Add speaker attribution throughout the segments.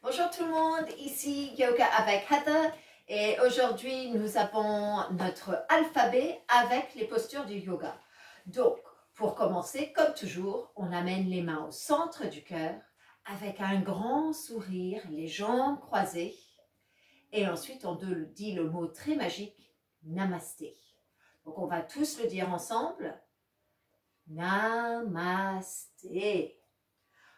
Speaker 1: Bonjour tout le monde, ici Yoga avec Heather et aujourd'hui nous avons notre alphabet avec les postures du yoga. Donc pour commencer, comme toujours, on amène les mains au centre du cœur avec un grand sourire, les jambes croisées et ensuite on dit le mot très magique, Namasté. Donc on va tous le dire ensemble, Namasté.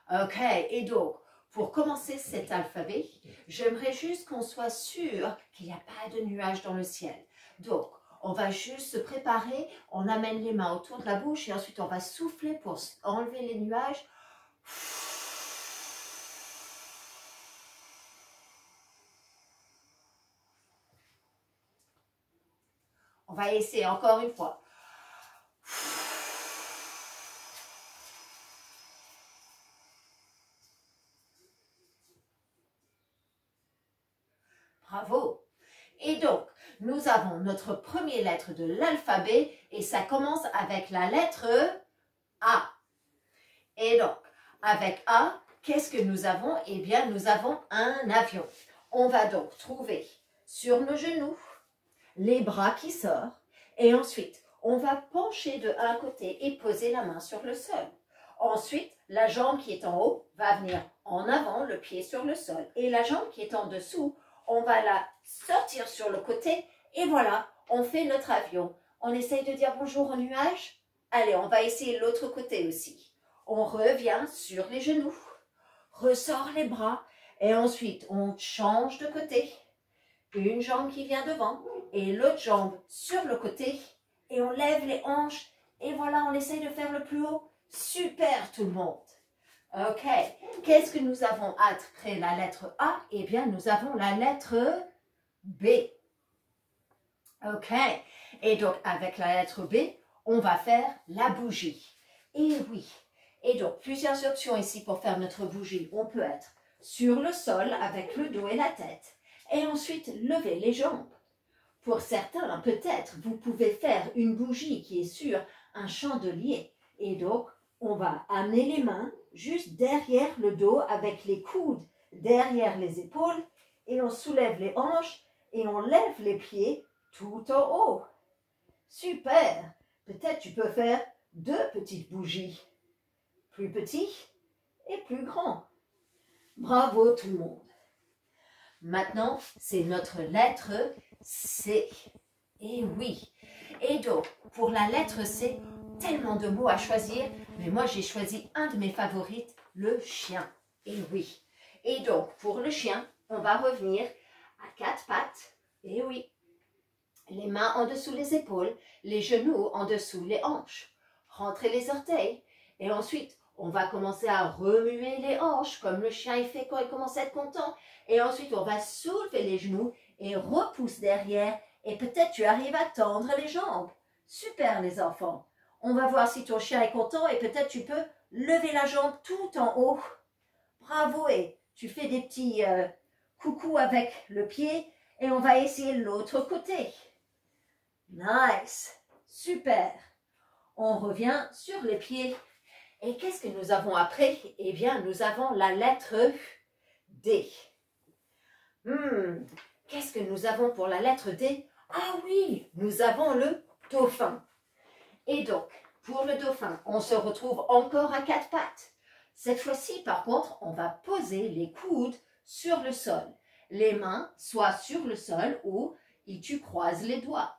Speaker 1: Ok, et donc pour commencer cet alphabet, j'aimerais juste qu'on soit sûr qu'il n'y a pas de nuages dans le ciel. Donc, on va juste se préparer, on amène les mains autour de la bouche et ensuite on va souffler pour enlever les nuages. On va essayer encore une fois. Bravo! Et donc, nous avons notre première lettre de l'alphabet et ça commence avec la lettre A. Et donc, avec A, qu'est-ce que nous avons? Eh bien, nous avons un avion. On va donc trouver sur nos genoux les bras qui sortent et ensuite, on va pencher de un côté et poser la main sur le sol. Ensuite, la jambe qui est en haut va venir en avant, le pied sur le sol. Et la jambe qui est en dessous, on va la sortir sur le côté et voilà, on fait notre avion. On essaye de dire bonjour au nuage. Allez, on va essayer l'autre côté aussi. On revient sur les genoux, ressort les bras et ensuite on change de côté. Une jambe qui vient devant et l'autre jambe sur le côté et on lève les hanches et voilà, on essaye de faire le plus haut. Super tout le monde. Ok, qu'est-ce que nous avons après la lettre A? Eh bien, nous avons la lettre B. Ok, et donc avec la lettre B, on va faire la bougie. Et oui, et donc plusieurs options ici pour faire notre bougie. On peut être sur le sol avec le dos et la tête et ensuite lever les jambes. Pour certains, peut-être, vous pouvez faire une bougie qui est sur un chandelier. Et donc, on va amener les mains juste derrière le dos avec les coudes derrière les épaules et on soulève les hanches et on lève les pieds tout en haut. Super! Peut-être tu peux faire deux petites bougies. Plus petit et plus grand. Bravo tout le monde! Maintenant, c'est notre lettre C. Et oui. Et donc, pour la lettre C, tellement de mots à choisir, mais moi j'ai choisi un de mes favorites, le chien. Et oui. Et donc, pour le chien, on va revenir à quatre pattes. Et oui. Les mains en dessous les épaules, les genoux en dessous les hanches. Rentrez les orteils. Et ensuite, on va commencer à remuer les hanches, comme le chien il fait quand il commence à être content. Et ensuite, on va soulever les genoux et repousse derrière. Et peut-être tu arrives à tendre les jambes. Super les enfants. On va voir si ton chien est content et peut-être tu peux lever la jambe tout en haut. Bravo et tu fais des petits coucous avec le pied et on va essayer l'autre côté. Nice. Super. On revient sur les pieds. Et qu'est-ce que nous avons après? Eh bien, nous avons la lettre D. Qu'est-ce que nous avons pour la lettre D? Ah oui, nous avons le dauphin. Et donc, pour le dauphin, on se retrouve encore à quatre pattes. Cette fois-ci, par contre, on va poser les coudes sur le sol. Les mains soit sur le sol ou tu croises les doigts.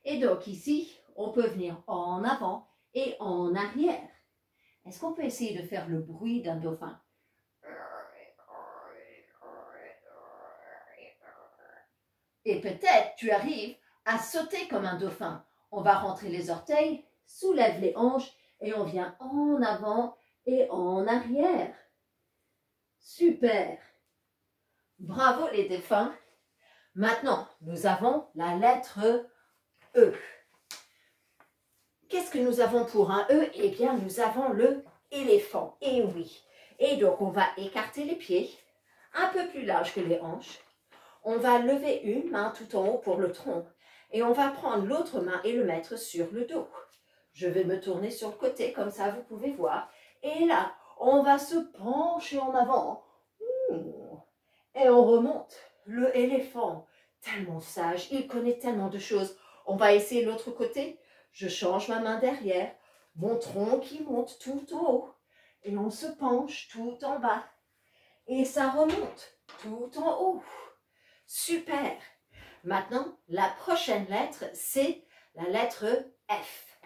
Speaker 1: Et donc ici, on peut venir en avant et en arrière. Est-ce qu'on peut essayer de faire le bruit d'un dauphin? Et peut-être tu arrives à sauter comme un dauphin. On va rentrer les orteils, soulève les hanches et on vient en avant et en arrière. Super! Bravo les dauphins! Maintenant, nous avons la lettre E. Qu'est-ce que nous avons pour un E? Eh bien, nous avons le éléphant. Et oui. Et donc, on va écarter les pieds, un peu plus large que les hanches. On va lever une main tout en haut pour le tronc. Et on va prendre l'autre main et le mettre sur le dos. Je vais me tourner sur le côté, comme ça vous pouvez voir. Et là, on va se pencher en avant. Et on remonte. Le éléphant, tellement sage, il connaît tellement de choses. On va essayer l'autre côté. Je change ma main derrière, mon tronc qui monte tout en haut. Et on se penche tout en bas. Et ça remonte tout en haut. Super. Maintenant, la prochaine lettre, c'est la lettre F.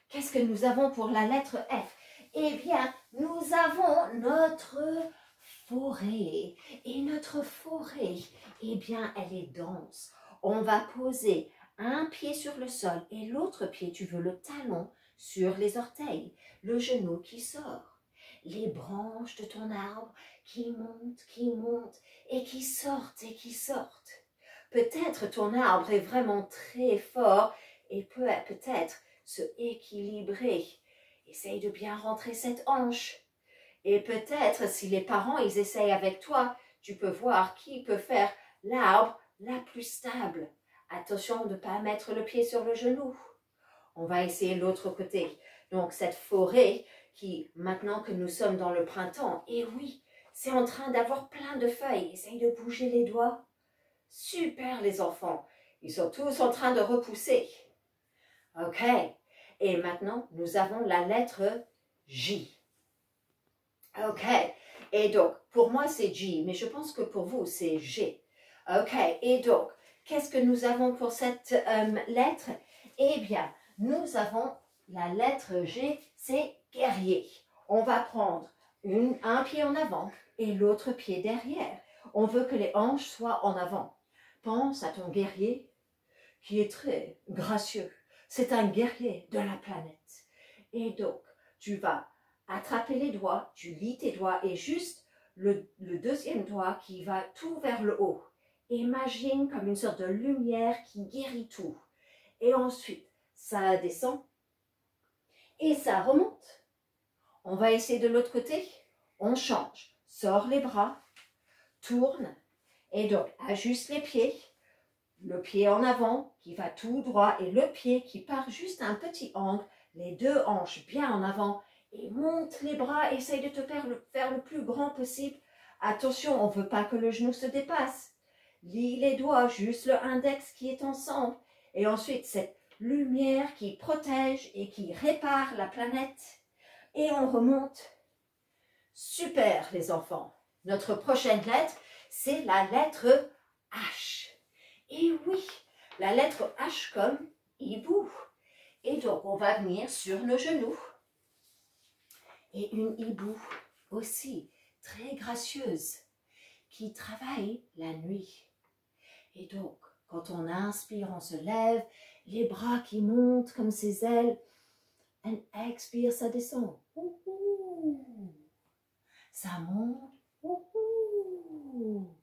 Speaker 1: Qu'est-ce que nous avons pour la lettre F? Eh bien, nous avons notre forêt. Et notre forêt, eh bien, elle est dense. On va poser un pied sur le sol et l'autre pied, tu veux le talon sur les orteils, le genou qui sort. Les branches de ton arbre qui montent et qui sortent et qui sortent. Peut-être ton arbre est vraiment très fort et peut peut-être se équilibrer. Essaye de bien rentrer cette hanche. Et peut-être si les parents ils essayent avec toi, tu peux voir qui peut faire l'arbre la plus stable. Attention de ne pas mettre le pied sur le genou. On va essayer l'autre côté. Donc cette forêt qui, maintenant que nous sommes dans le printemps, et oui, c'est en train d'avoir plein de feuilles. Essaye de bouger les doigts. Super les enfants. Ils sont tous en train de repousser. Ok. Et maintenant, nous avons la lettre J. Ok. Et donc, pour moi, c'est J, mais je pense que pour vous, c'est G. Ok. Et donc, qu'est-ce que nous avons pour cette lettre? Eh bien, nous avons la lettre G, c'est guerrier. On va prendre un pied en avant et l'autre pied derrière. On veut que les hanches soient en avant. Pense à ton guerrier qui est très gracieux. C'est un guerrier de la planète. Et donc, tu vas attraper les doigts, tu lis tes doigts et juste le deuxième doigt qui va tout vers le haut. Imagine comme une sorte de lumière qui guérit tout. Et ensuite, ça descend et ça remonte. On va essayer de l'autre côté. On change. Sors les bras, tourne et donc ajuste les pieds. Le pied en avant qui va tout droit et le pied qui part juste à un petit angle. Les deux hanches bien en avant et monte les bras. Essaye de te faire le plus grand possible. Attention, on ne veut pas que le genou se dépasse. Lis les doigts, juste le index qui est ensemble. Et ensuite, cette lumière qui protège et qui répare la planète. Et on remonte. Super les enfants. Notre prochaine lettre, c'est la lettre H. Et oui, la lettre H comme hibou. Et donc, on va venir sur nos genoux. Et une hibou aussi, très gracieuse, qui travaille la nuit. Et donc, quand on inspire, on se lève, les bras qui montent comme ses ailes. Et expire, ça descend. Ouhou. Ça monte. Ouhou.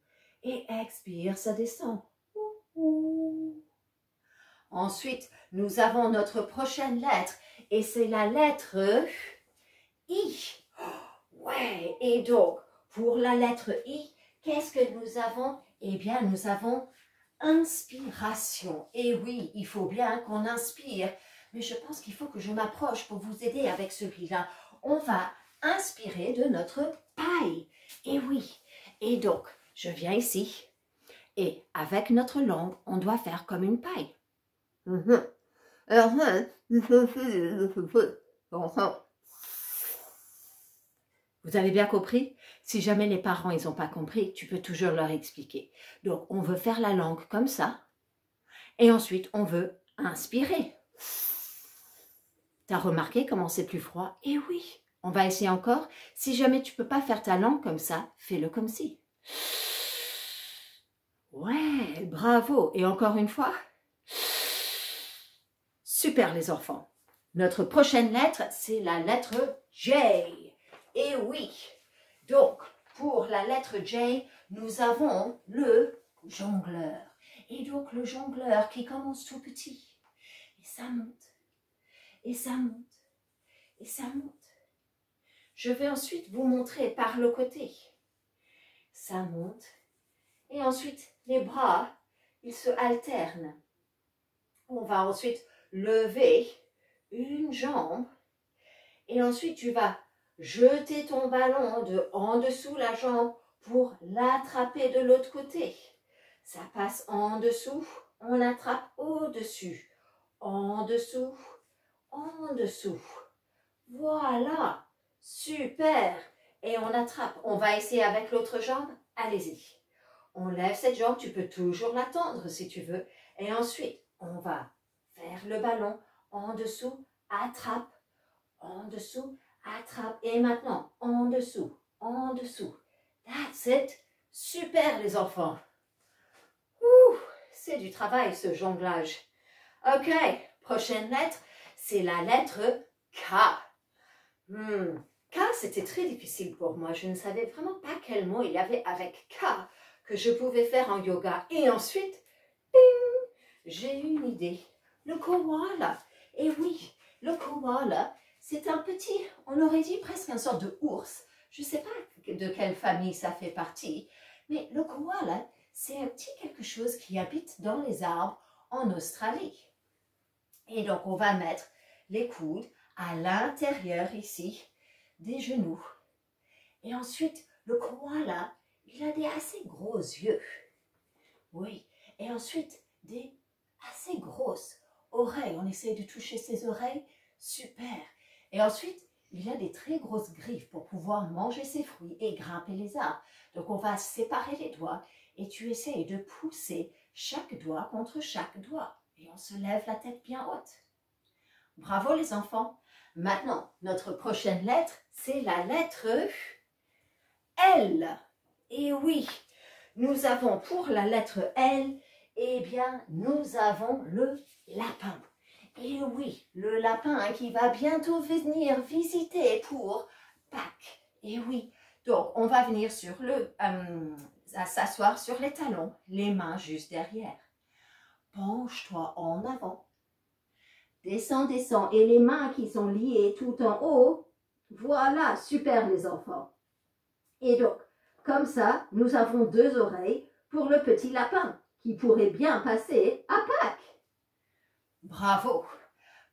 Speaker 1: Et expire, ça descend. Ouhou. Ensuite, nous avons notre prochaine lettre et c'est la lettre I. Ouais, et donc, pour la lettre I, qu'est-ce que nous avons? Eh bien, nous avons inspiration. Et oui, il faut bien qu'on inspire, mais je pense qu'il faut que je m'approche pour vous aider avec celui-là. On va inspirer de notre paille. Et oui, et donc, je viens ici et avec notre langue, on doit faire comme une paille. Vous avez bien compris? Si jamais les parents ils n'ont pas compris, tu peux toujours leur expliquer. Donc, on veut faire la langue comme ça. Et ensuite, on veut inspirer. T'as remarqué comment c'est plus froid? Eh oui, on va essayer encore. Si jamais tu ne peux pas faire ta langue comme ça, fais-le comme ci. Ouais, bravo. Et encore une fois. Super les enfants. Notre prochaine lettre, c'est la lettre J. Et oui, donc pour la lettre J, nous avons le jongleur. Et donc le jongleur qui commence tout petit. Et ça monte, et ça monte, et ça monte. Je vais ensuite vous montrer par le côté. Ça monte. Et ensuite, les bras, ils se alternent. On va ensuite lever une jambe. Et ensuite, tu vas jeter ton ballon en dessous la jambe pour l'attraper de l'autre côté. Ça passe en dessous, on attrape au-dessus, en dessous, en dessous. Voilà, super. Et on attrape. On va essayer avec l'autre jambe. Allez-y. On lève cette jambe, tu peux toujours la tendre si tu veux. Et ensuite, on va faire le ballon en dessous, attrape, en dessous, attrape. Et maintenant, en dessous, en dessous. That's it. Super les enfants. Ouh, c'est du travail ce jonglage. Ok, prochaine lettre, c'est la lettre K. K, c'était très difficile pour moi. Je ne savais vraiment pas quel mot il y avait avec K que je pouvais faire en yoga. Et ensuite, ping, j'ai eu une idée. Le koala. Et oui, le koala, c'est un petit, on aurait dit presque une sorte de ours. Je ne sais pas de quelle famille ça fait partie, mais le koala, c'est un petit quelque chose qui habite dans les arbres en Australie. Et donc, on va mettre les coudes à l'intérieur ici des genoux. Et ensuite, le koala, il a des assez gros yeux. Oui. Et ensuite, des assez grosses oreilles. On essaie de toucher ses oreilles. Super. Et ensuite, il a des très grosses griffes pour pouvoir manger ses fruits et grimper les arbres. Donc, on va séparer les doigts et tu essayes de pousser chaque doigt contre chaque doigt. Et on se lève la tête bien haute. Bravo les enfants. Maintenant, notre prochaine lettre, c'est la lettre L. Et oui, nous avons pour la lettre L, eh bien, nous avons le lapin. Et oui, le lapin qui va bientôt venir visiter pour Pâques. Et oui, donc on va venir sur à s'asseoir sur les talons, les mains juste derrière. Penche-toi en avant. Descends, descends. Et les mains qui sont liées tout en haut. Voilà, super les enfants. Et donc, comme ça, nous avons deux oreilles pour le petit lapin qui pourrait bien passer à Pâques. Bravo.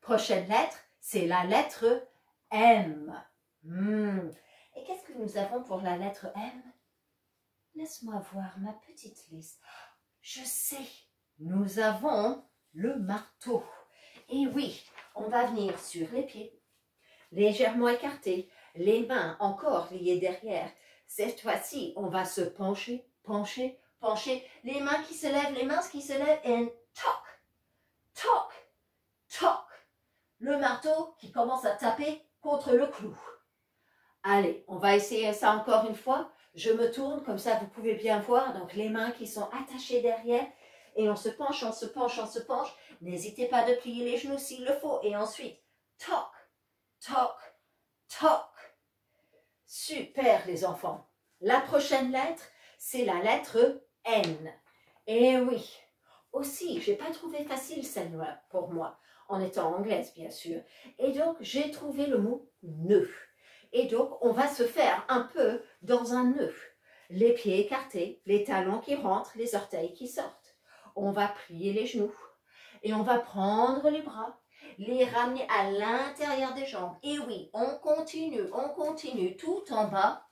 Speaker 1: Prochaine lettre, c'est la lettre M. Et qu'est-ce que nous avons pour la lettre M? Laisse-moi voir ma petite liste. Je sais, nous avons le marteau. Et oui, on va venir sur les pieds, légèrement écartés, les mains encore liées derrière. Cette fois-ci, on va se pencher, pencher, pencher, les mains qui se lèvent, les mains qui se lèvent, et toc, toc, toc. Le marteau qui commence à taper contre le clou. Allez, on va essayer ça encore une fois. Je me tourne, comme ça vous pouvez bien voir. Donc les mains qui sont attachées derrière. Et on se penche, on se penche, on se penche. N'hésitez pas de plier les genoux s'il le faut. Et ensuite, toc, toc, toc. Super les enfants. La prochaine lettre, c'est la lettre N. Et oui, aussi, je n'ai pas trouvé facile celle-là pour moi, en étant anglaise bien sûr. Et donc, j'ai trouvé le mot nœud. Et donc, on va se faire un peu dans un nœud. Les pieds écartés, les talons qui rentrent, les orteils qui sortent. On va plier les genoux et on va prendre les bras, les ramener à l'intérieur des jambes. Et oui, on continue tout en bas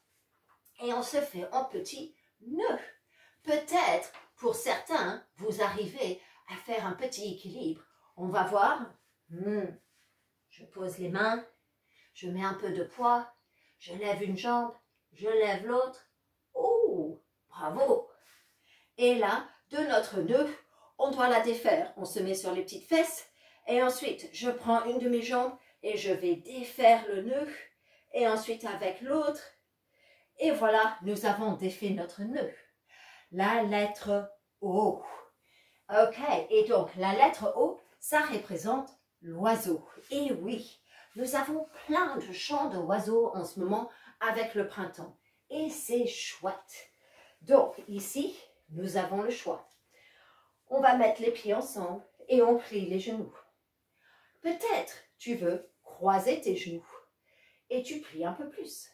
Speaker 1: et on se fait un petit nœud. Peut-être, pour certains, vous arrivez à faire un petit équilibre. On va voir. Je pose les mains, je mets un peu de poids, je lève une jambe, je lève l'autre. Oh, bravo! Et là, de notre nœud, on doit la défaire. On se met sur les petites fesses et ensuite, je prends une de mes jambes et je vais défaire le nœud et ensuite avec l'autre. Et voilà, nous avons défait notre nœud. La lettre O. Ok, et donc la lettre O, ça représente l'oiseau. Et oui, nous avons plein de chants d'oiseaux en ce moment avec le printemps. Et c'est chouette. Donc ici, nous avons le choix. On va mettre les pieds ensemble et on plie les genoux. Peut-être tu veux croiser tes genoux et tu plies un peu plus.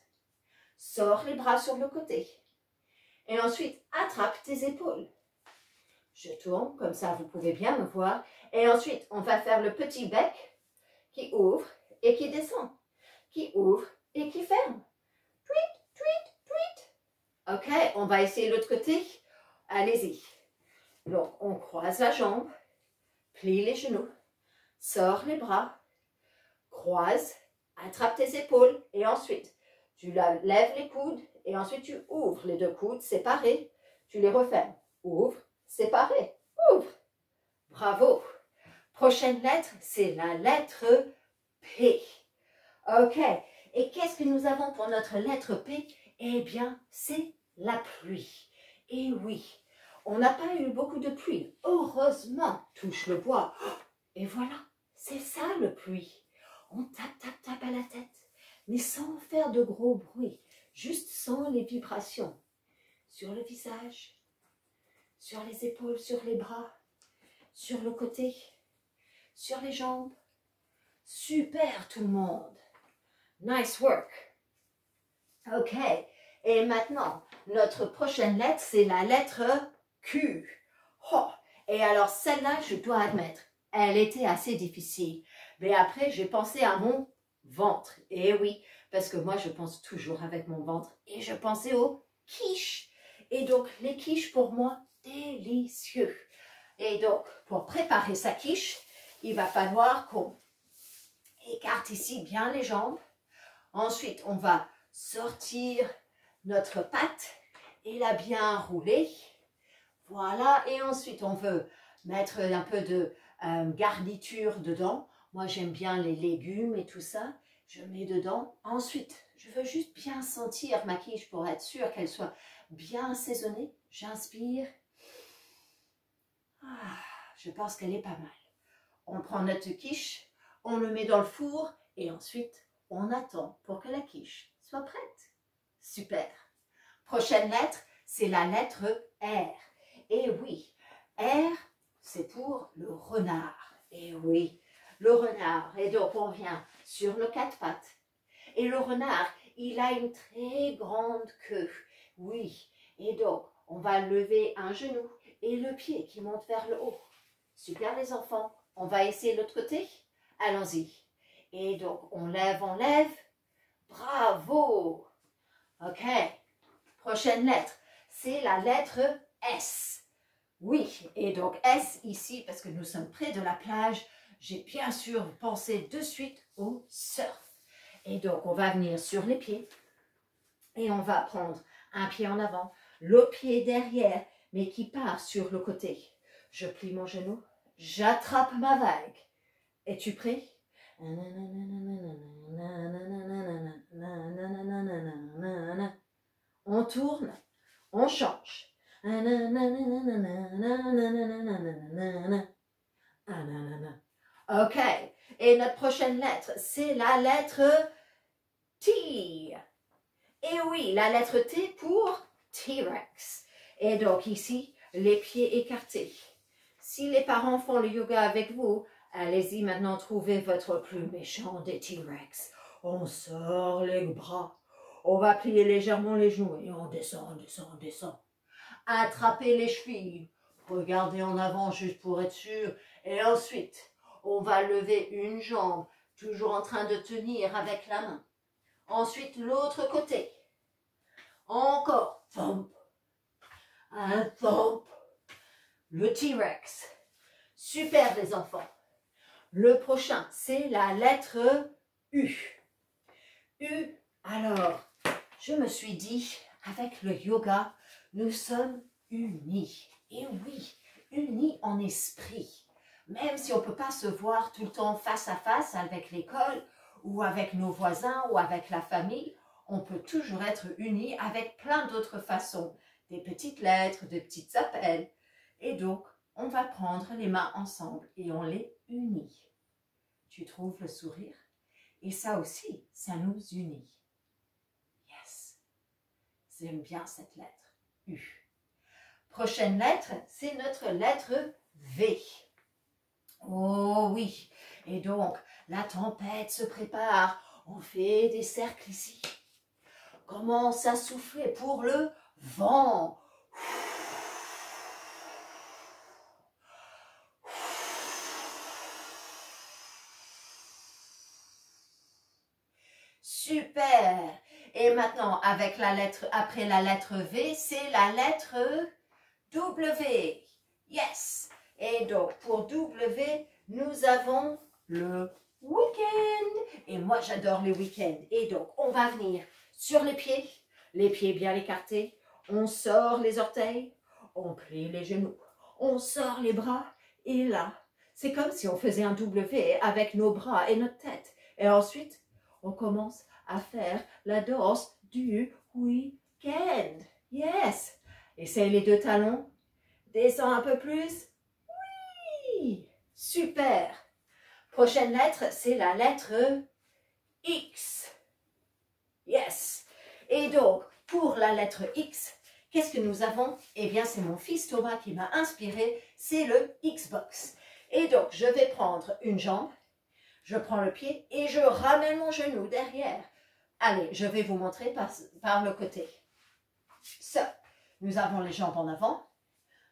Speaker 1: Sors les bras sur le côté et ensuite attrape tes épaules. Je tourne, comme ça vous pouvez bien me voir. Et ensuite, on va faire le petit bec qui ouvre et qui descend. Qui ouvre et qui ferme. Tweet, tweet, tweet. Ok, on va essayer l'autre côté. Allez-y. Donc, on croise la jambe, plie les genoux, sors les bras, croise, attrape tes épaules et ensuite, tu lèves les coudes et ensuite tu ouvres les deux coudes séparés. Tu les refermes. Ouvre, séparé, ouvre. Bravo. Prochaine lettre, c'est la lettre P. Ok. Et qu'est-ce que nous avons pour notre lettre P? Eh bien, c'est la pluie. Et oui, on n'a pas eu beaucoup de pluie. Heureusement, touche le bois. Et voilà, c'est ça le pluie. On tape, tape, tape à la tête, mais sans faire de gros bruit, juste sans les vibrations. Sur le visage, sur les épaules, sur les bras, sur le côté, sur les jambes. Super tout le monde. Nice work. Ok. Et maintenant, notre prochaine lettre, c'est la lettre Q. Oh. Et alors celle-là, je dois admettre, elle était assez difficile. Mais après, j'ai pensé à mon ventre. Et oui, parce que moi, je pense toujours avec mon ventre. Et je pensais aux quiches. Et donc, les quiches, pour moi, délicieux. Et donc, pour préparer sa quiche, il va falloir qu'on écarte ici bien les jambes. Ensuite, on va sortir notre pâte et la bien rouler. Voilà. Et ensuite, on veut mettre un peu de garniture dedans. Moi, j'aime bien les légumes et tout ça. Je mets dedans. Ensuite, je veux juste bien sentir ma quiche pour être sûre qu'elle soit bien assaisonnée. J'inspire. Ah, je pense qu'elle est pas mal. On prend notre quiche, on le met dans le four et ensuite, on attend pour que la quiche soit prête. Super. Prochaine lettre, c'est la lettre R. Et oui, R, c'est pour le renard. Et oui, le renard. Et donc, on vient sur nos quatre pattes. Et le renard, il a une très grande queue. Oui. Et donc, on va lever un genou et le pied qui monte vers le haut. Super les enfants. On va essayer l'autre côté. Allons-y. Et donc, on lève, on lève. Bravo. Ok. Prochaine lettre, c'est la lettre S. Oui, et donc S ici, parce que nous sommes près de la plage, j'ai bien sûr pensé de suite au surf. Et donc, on va venir sur les pieds et on va prendre un pied en avant, l'autre pied derrière, mais qui part sur le côté. Je plie mon genou, j'attrape ma vague. Es-tu prêt? On tourne, on change. Ok, et notre prochaine lettre, c'est la lettre T. Et oui, la lettre T pour T-Rex. Et donc ici, les pieds écartés. Si les parents font le yoga avec vous, allez-y maintenant trouver votre plus méchant des T-Rex. On sort les bras. On va plier légèrement les genoux et on descend, on descend, on descend. Attrapez les chevilles. Regardez en avant juste pour être sûr. Et ensuite, on va lever une jambe, toujours en train de tenir avec la main. Ensuite, l'autre côté. Encore. Thump. Un thump. Le T-Rex. Super les enfants. Le prochain, c'est la lettre U. U, alors, je me suis dit, avec le yoga, nous sommes unis. Et oui, unis en esprit. Même si on ne peut pas se voir tout le temps face à face avec l'école, ou avec nos voisins, ou avec la famille, on peut toujours être unis avec plein d'autres façons. Des petites lettres, des petits appels. Et donc, on va prendre les mains ensemble et on les unit. Tu trouves le sourire? Et ça aussi, ça nous unit. Yes. J'aime bien cette lettre, U. Prochaine lettre, c'est notre lettre V. Oh oui. Et donc, la tempête se prépare. On fait des cercles ici. Commence à souffler pour le vent. Super. Et maintenant, avec la lettre, après la lettre V, c'est la lettre W. Yes. Et donc, pour W, nous avons le week-end. Et moi, j'adore les week-ends. Et donc, on va venir sur les pieds bien écartés. On sort les orteils, on plie les genoux, on sort les bras. Et là, c'est comme si on faisait un W avec nos bras et notre tête. Et ensuite, on commence à faire la danse du week-end. Yes. Essaye les deux talons. Descends un peu plus. Oui. Super. Prochaine lettre, c'est la lettre X. Yes. Et donc, pour la lettre X, qu'est-ce que nous avons? Eh bien, c'est mon fils Thomas qui m'a inspiré. C'est le Xbox. Et donc, je vais prendre une jambe. Je prends le pied et je ramène mon genou derrière. Allez, je vais vous montrer par le côté. Ça, nous avons les jambes en avant.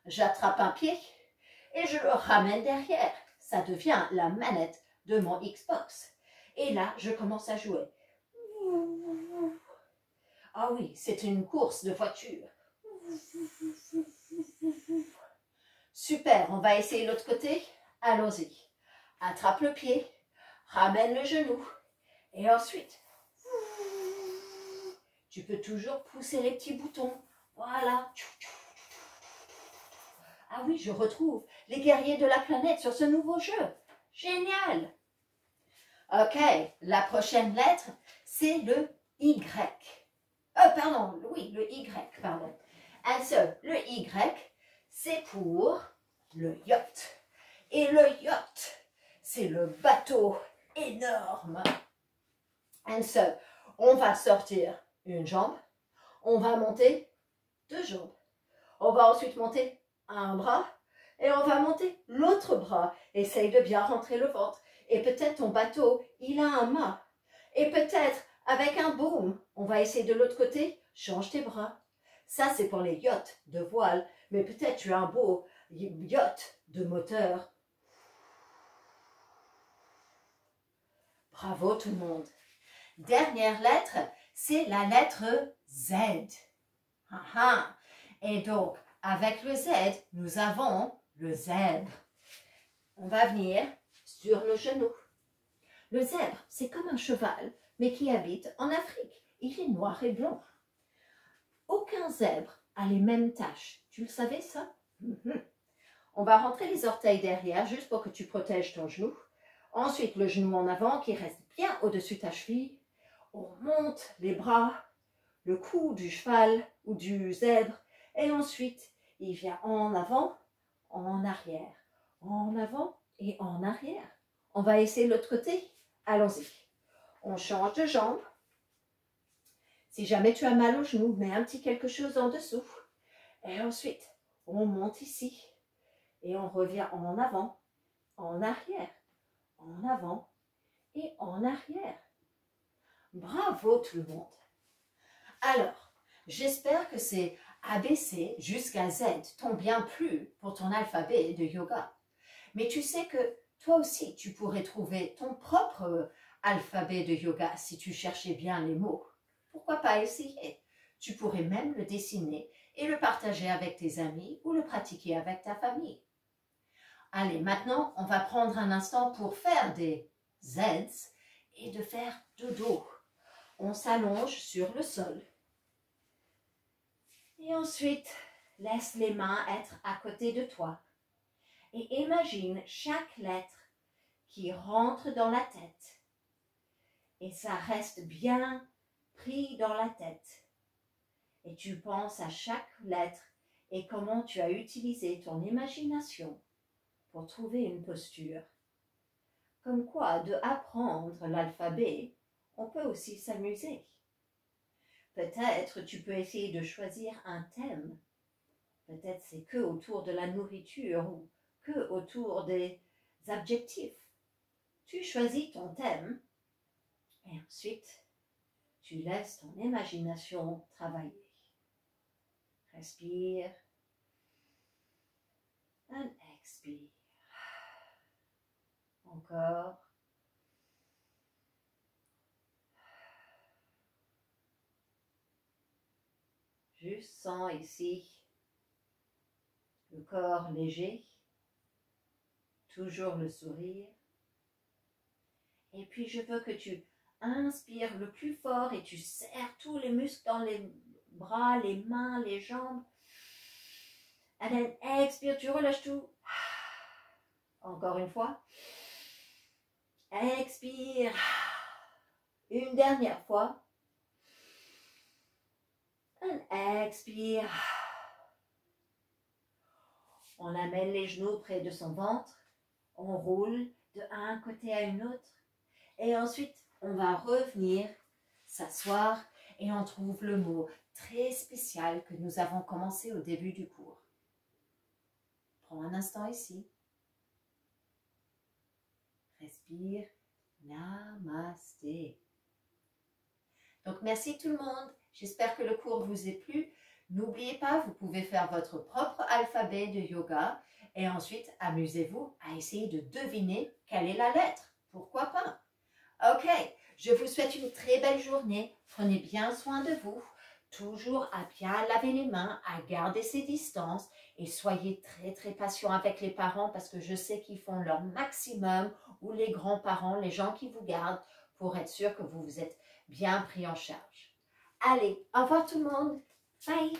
Speaker 1: J'attrape un pied et je le ramène derrière. Ça devient la manette de mon Xbox. Et là, je commence à jouer. Ah oui, c'est une course de voiture. Super, on va essayer l'autre côté. Allons-y. Attrape le pied, ramène le genou. Et ensuite, tu peux toujours pousser les petits boutons. Voilà. Ah oui, je retrouve les guerriers de la planète sur ce nouveau jeu. Génial. Ok, la prochaine lettre, c'est le Y. Pardon, oui, le Y, pardon. And so, le Y, c'est pour le yacht. Et le yacht, c'est le bateau énorme. And so, on va sortir une jambe, on va monter deux jambes. On va ensuite monter un bras et on va monter l'autre bras. Essaye de bien rentrer le ventre. Et peut-être ton bateau, il a un mât. Et peut-être avec un boom, on va essayer de l'autre côté, change tes bras. Ça, c'est pour les yachts de voile. Mais peut-être tu as un beau yacht de moteur. Bravo tout le monde. Dernière lettre, c'est la lettre Z. Et donc, avec le Z, nous avons le zèbre. On va venir sur le genou. Le zèbre, c'est comme un cheval, mais qui habite en Afrique. Il est noir et blanc. Aucun zèbre a les mêmes taches. Tu le savais ça? On va rentrer les orteils derrière, juste pour que tu protèges ton genou. Ensuite, le genou en avant qui reste bien au-dessus de ta cheville. On monte les bras, le cou du cheval ou du zèbre. Et ensuite, il vient en avant, en arrière. En avant et en arrière. On va essayer l'autre côté. Allons-y. On change de jambe. Si jamais tu as mal au genou, mets un petit quelque chose en dessous. Et ensuite, on monte ici. Et on revient en avant, en arrière, en avant et en arrière. Bravo tout le monde. Alors, j'espère que ces ABC jusqu'à Z t'ont bien plu pour ton alphabet de yoga. Mais tu sais que toi aussi, tu pourrais trouver ton propre alphabet de yoga si tu cherchais bien les mots. Pourquoi pas essayer? Tu pourrais même le dessiner et le partager avec tes amis ou le pratiquer avec ta famille. Allez, maintenant, on va prendre un instant pour faire des Z et de faire dodo. On s'allonge sur le sol. Et ensuite, laisse les mains être à côté de toi. Et imagine chaque lettre qui rentre dans la tête. Et ça reste bien pris dans la tête. Et tu penses à chaque lettre et comment tu as utilisé ton imagination pour trouver une posture. Comme quoi, de apprendre l'alphabet, on peut aussi s'amuser. Peut-être tu peux essayer de choisir un thème. Peut-être c'est que autour de la nourriture ou que autour des adjectifs. Tu choisis ton thème et ensuite tu laisses ton imagination travailler. Respire et expire. Encore. Juste sens ici le corps léger, toujours le sourire. Et puis je veux que tu inspires le plus fort et tu serres tous les muscles dans les bras, les mains, les jambes. And then expire, tu relâches tout. Encore une fois. Expire. Une dernière fois. And expire. On amène les genoux près de son ventre. On roule de un côté à une autre. Et ensuite, on va revenir s'asseoir et on trouve le mot très spécial que nous avons commencé au début du cours. Prends un instant ici. Respire. Namasté. Donc, merci tout le monde. J'espère que le cours vous ait plu. N'oubliez pas, vous pouvez faire votre propre alphabet de yoga et ensuite amusez-vous à essayer de deviner quelle est la lettre. Pourquoi pas? Ok, je vous souhaite une très belle journée. Prenez bien soin de vous. Toujours à bien laver les mains, à garder ses distances et soyez très très patient avec les parents parce que je sais qu'ils font leur maximum ou les grands-parents, les gens qui vous gardent pour être sûr que vous vous êtes bien pris en charge. Allez, au revoir tout le monde. Bye.